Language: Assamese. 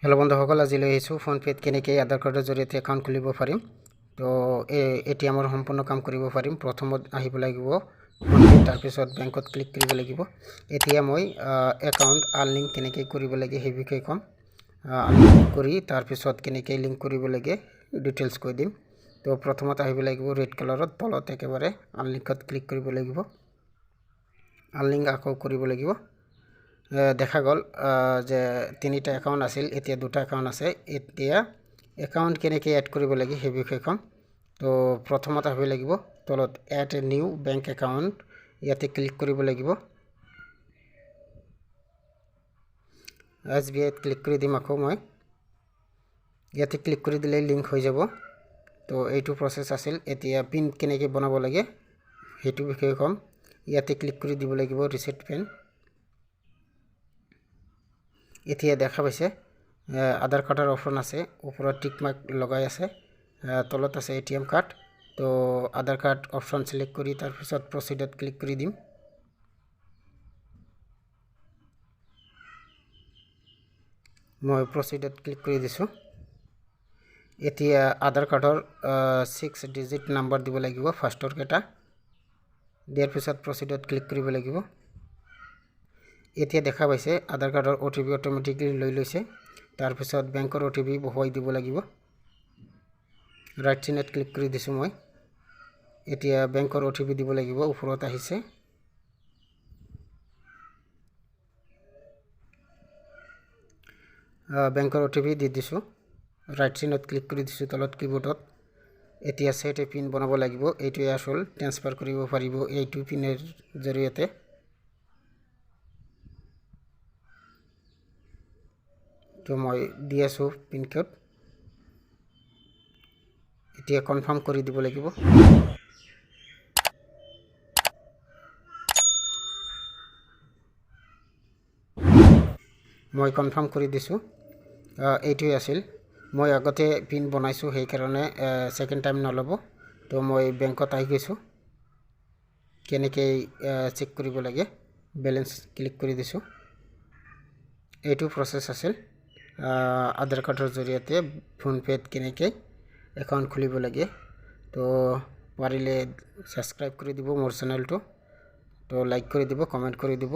হেল্ল' বন্ধুসকল, আজি লৈ আহিছোঁ ফোনপে'ত কেনেকৈ আধাৰ কাৰ্ডৰ জৰিয়তে একাউণ্ট খুলিব পাৰিম। তো এতিয়া আমাৰ সম্পূৰ্ণ কাম কৰিব পাৰিম। প্ৰথমত আহিব লাগিব ফোনপে', তাৰপিছত বেংকত ক্লিক কৰিব লাগিব। এতিয়া মই একাউণ্ট আনলিংক কেনেকৈ কৰিব লাগে সেই বিষয়ে ক'ম। আনলিংক কৰি তাৰপিছত কেনেকৈ লিংক কৰিব লাগে ডিটেইলছ কৈ দিম। তো প্ৰথমত আহিব লাগিব ৰেড কালাৰত, তলত একেবাৰে আনলিংকত ক্লিক কৰিব লাগিব। আনলিংক আকৌ কৰিব লাগিব। দেখা গ'ল যে 3টা একাউণ্ট আছিল, এতিয়া 2টা একাউণ্ট আছে। এতিয়া একাউণ্ট কেনেকৈ এড কৰিব লাগে সেই বিষয়ে ক'ম। তো প্ৰথমত আহিব লাগিব তলত add a new bank account, ইয়াতে ক্লিক কৰিব লাগিব। SBI ক্লিক কৰি দিম আকৌ মই। ইয়াতে ক্লিক কৰি দিলে লিংক হৈ যাব। তো এইটো প্ৰচেছ আছিল। এতিয়া পিন কেনেকৈ বনাব লাগে সেইটো বিষয়ে ক'ম। ইয়াতে ক্লিক কৰি দিব লাগিব ৰিচেট পিন। এতিয়া দেখা পাইছে আধাৰ কাৰ্ডৰ অপশ্যন আছে, ওপৰত টিক মাৰ্ক লগাই আছে, তলত আছে ATM কাৰ্ড। তো আধাৰ কাৰ্ড অপশ্যন সিলেক্ট কৰি তাৰপিছত প্ৰচিডত ক্লিক কৰি দিম। মই প্ৰচিডত ক্লিক কৰি দিছোঁ। এতিয়া আধাৰ কাৰ্ডৰ 6 ডিজিট নাম্বাৰ দিব লাগিব, ফাৰ্ষ্টৰ কেইটা দিয়াৰ পিছত প্ৰচিডত ক্লিক কৰিব লাগিব। এতিয়া দেখা পাইছে আধাৰ কাৰ্ডৰ OTP অট'মেটিকলি লৈ লৈছে। তাৰপিছত বেংকৰ OTP বহুৱাই দিব লাগিব। ৰাইট চিনত ক্লিক কৰি দিছোঁ মই। এতিয়া বেংকৰ OTP দিব লাগিব, ওপৰত আহিছে। বেংকৰ OTP দি দিছোঁ। ৰাইট চিনত ক্লিক কৰি দিছোঁ তলত কিবোৰ্ডত। এতিয়া সেট এ পিন বনাব লাগিব। এইটোৱে আসল, ট্ৰান্সফাৰ কৰিব পাৰিব এইটো পিনৰ জৰিয়তে। তো মই দি আছোঁ পিন কোড। এতিয়া কনফাৰ্ম কৰি দিব লাগিব। মই কনফাৰ্ম কৰি দিছোঁ। এইটোৱে আছিল। মই আগতে পিন বনাইছোঁ, সেইকাৰণে ছেকেণ্ড টাইম নল'ব। তো মই বেংকত আহি গৈছোঁ। কেনেকৈ চেক কৰিব লাগে বেলেঞ্চ ক্লিক কৰি দিছোঁ। এইটো প্ৰচেছ আছিল আধাৰ কাৰ্ডৰ জৰিয়তে ফোনপে'ত কেনেকৈ একাউণ্ট খুলিব লাগে। তো পাৰিলে ছাবস্ক্ৰাইব কৰি দিব মোৰ চেনেলটো। তো লাইক কৰি দিব, কমেণ্ট কৰি দিব।